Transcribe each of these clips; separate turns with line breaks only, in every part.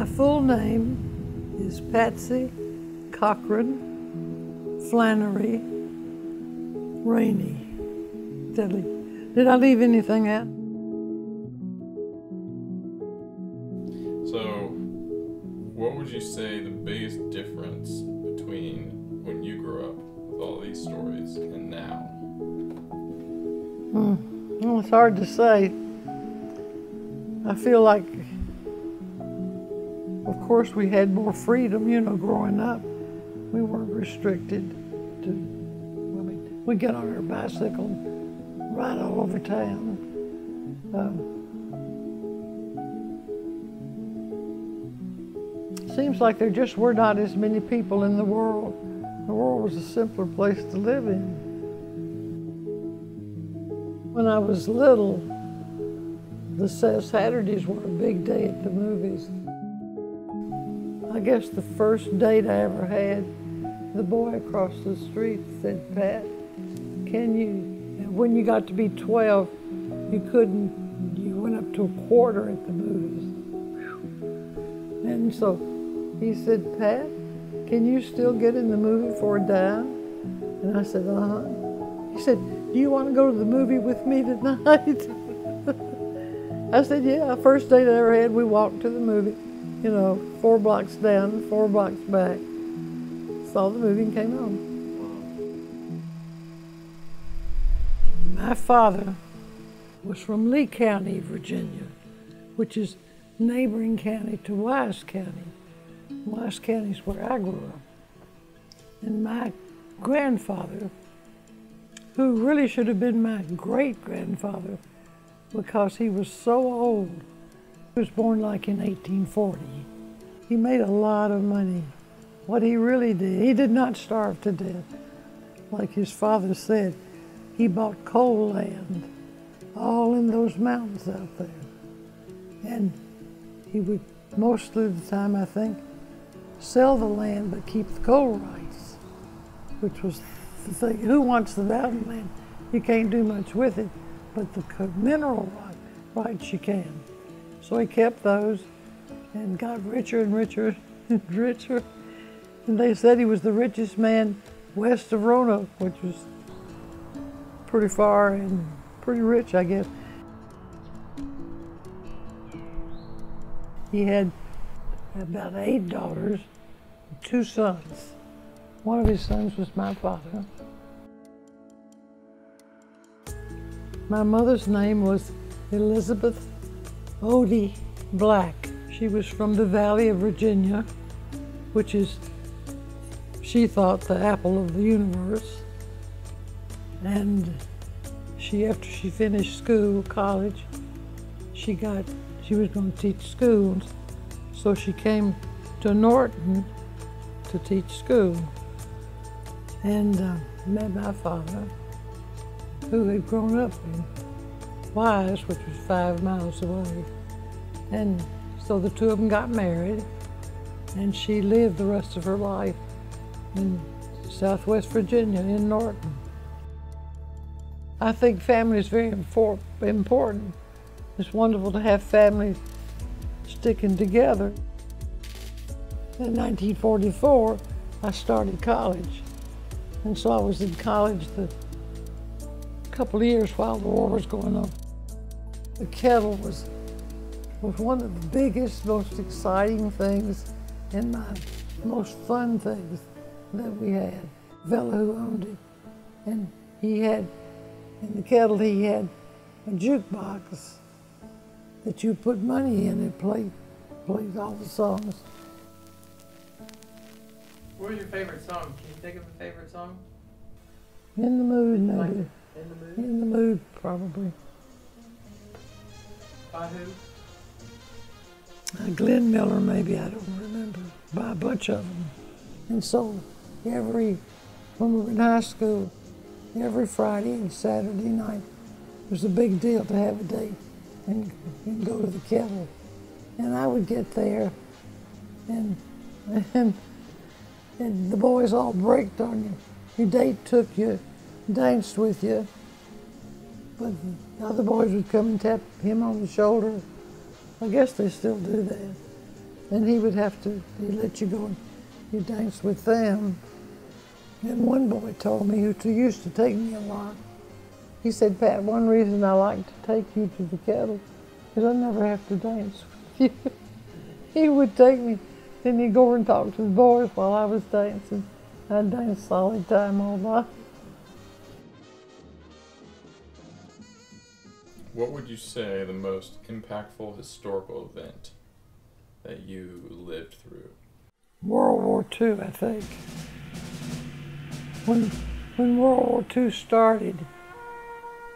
My full name is Patsy Cochran Flannery Raney. Did I leave anything out?
So, what would you say the biggest difference between when you grew up with all these stories and now?
Well, it's hard to say. I feel like, of course, we had more freedom, growing up. We weren't restricted to, we get on our bicycle and ride all over town. Seems like there just were not as many people in the world. The world was a simpler place to live in. When I was little, the Saturdays were a big day at the movies. I guess the first date I ever had, the boy across the street said, "Pat, when you got to be 12, you went up to a quarter at the movies." And so he said, "Pat, can you still get in the movie for a dime?" And I said, "Uh-huh." He said, "Do you want to go to the movie with me tonight?" I said, "Yeah." First date I ever had, we walked to the movie, 4 blocks down, 4 blocks back. Saw the movie and came home. My father was from Lee County, Virginia, which is neighboring county to Wise County. Wise County is where I grew up. And my grandfather, who really should have been my great-grandfather because he was so old, he was born like in 1840. He made a lot of money. What he really did, he did not starve to death. Like his father said, he bought coal land all in those mountains out there. And he would, most of the time, I think, sell the land but keep the coal rights, which was the thing. Who wants the mountain land? You can't do much with it, but the mineral rights you can. So he kept those and got richer and richer and richer. And they said he was the richest man west of Roanoke, which was pretty far and pretty rich, I guess. He had about 8 daughters, 2 sons. One of his sons was my father. My mother's name was Elizabeth Odie Black. She was from the Valley of Virginia, which is, she thought, the apple of the universe. And after she finished school, college, she was going to teach schools. So she came to Norton to teach school and met my father, who had grown up in Wise, which was 5 miles away. And so the two of them got married, and she lived the rest of her life in Southwest Virginia, in Norton. I think family is very important. It's wonderful to have families sticking together. In 1944, I started college. And so I was in college a couple of years while the war was going on. The kettle was one of the biggest, most exciting things and my most fun things that we had. The fellow who owned it. And in the kettle he had a jukebox that you put money in and played all the songs.
What was your favorite song? Can you think of a favorite song?
In the Mood, maybe.
Like, In the Mood?
In the Mood, probably.
By who?
Glenn Miller, maybe, I don't remember. By a bunch of them. And so when we were in high school, every Friday and Saturday night, it was a big deal to have a date and go to the kettle. And I would get there, and the boys all braked on you. Your date took you, danced with you, but the other boys would come and tap him on the shoulder. I guess they still do that. and he would have to, he'd let you go and you dance with them. And one boy told me, who used to take me a lot, he said, Pat, one reason I like to take you to the kettle is I never have to dance with you. He would take me, then he'd go over and talk to the boys while I was dancing. I'd dance solid time all night.
What would you say the most impactful historical event that you lived through?
World War II, I think. When World War II started,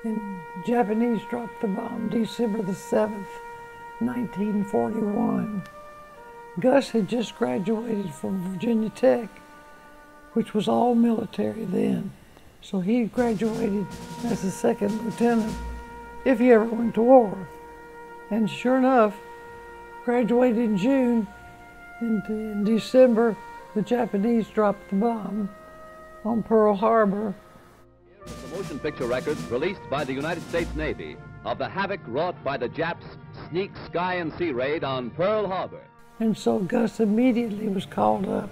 and the Japanese dropped the bomb December the 7th, 1941. Gus had just graduated from Virginia Tech, which was all military then. So he graduated as a second lieutenant if he ever went to war. And sure enough, graduated in June, and in December, the Japanese dropped the bomb on Pearl Harbor.
Here is the motion picture record released by the United States Navy of the havoc wrought by the Japs' sneak sky and sea raid on Pearl Harbor.
And so Gus immediately was called up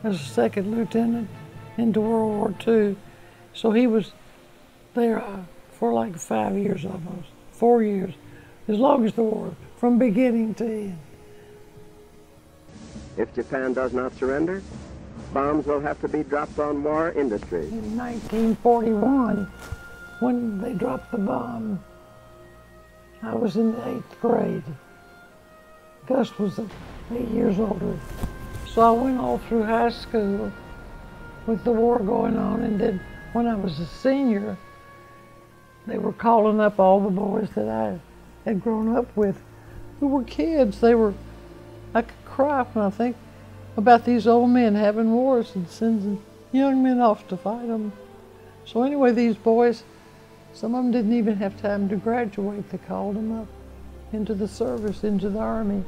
as a second lieutenant into World War II. So he was there for like 5 years almost, 4 years, as long as the war, from beginning to end.
If Japan does not surrender, bombs will have to be dropped on war industries.
In 1941, when they dropped the bomb, I was in the 8th grade. Gus was 8 years older. So I went all through high school with the war going on, and then when I was a senior, they were calling up all the boys that I had grown up with, who were kids. I could cry when I think about these old men having wars and sending young men off to fight them. So anyway, these boys, some of them didn't even have time to graduate. They called them up into the service, into the Army.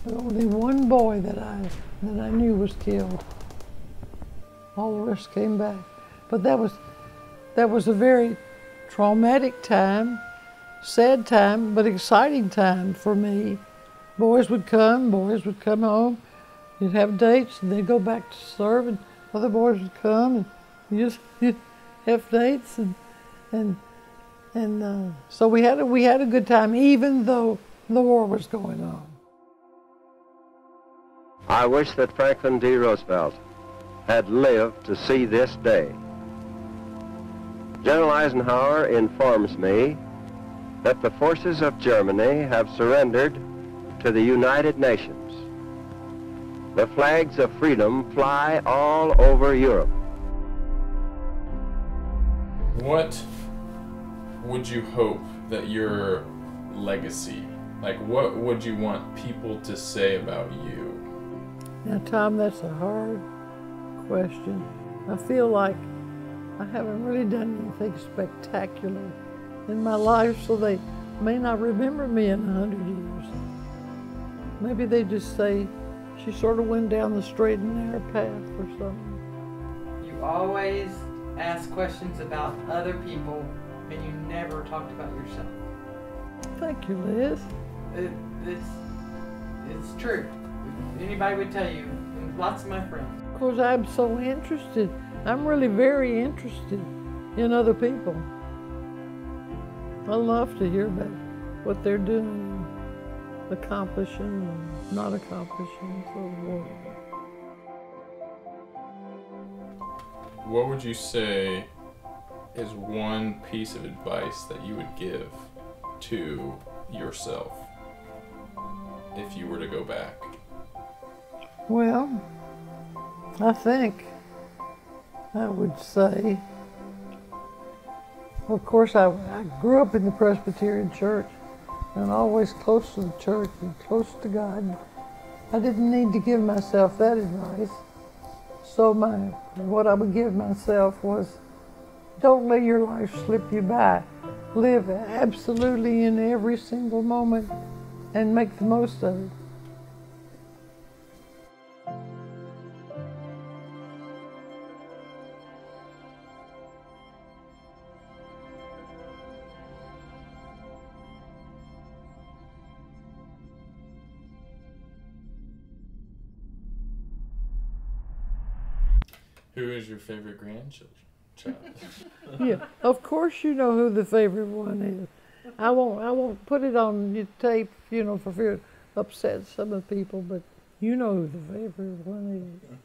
But only one boy that I knew was killed. All the rest came back. But that was a very traumatic time, sad time, but exciting time for me. Boys would come home. You'd have dates, and they'd go back to serve, and other boys would come, and you'd have dates, and so we had a good time, even though the war was going on.
I wish that Franklin D. Roosevelt had lived to see this day. General Eisenhower informs me that the forces of Germany have surrendered to the United Nations. The flags of freedom fly all over Europe.
What would you hope that your legacy, like what would you want people to say about you?
Now, Tom, that's a hard question. I feel like I haven't really done anything spectacular in my life, so they may not remember me in 100 years. Maybe they just say, she sort of went down the straight and narrow path or something.
You always ask questions about other people, and you never talked about yourself.
Thank you, Liz.
It's true. Anybody would tell you, and lots of my friends.
Of course, I'm so interested. I'm really very interested in other people. I love to hear about what they're doing, accomplishing and not accomplishing, so forth.
What would you say is one piece of advice that you would give to yourself if you were to go back?
Well, I think I would say, of course, I grew up in the Presbyterian church and always close to the church and close to God. I didn't need to give myself that advice. So what I would give myself was, don't let your life slip you by. Live absolutely in every single moment and make the most of it.
Who is your favorite grandchild?
Yeah, of course you know who the favorite one is. I won't put it on your tape, for fear it upsets some of the people, but you know who the favorite one is.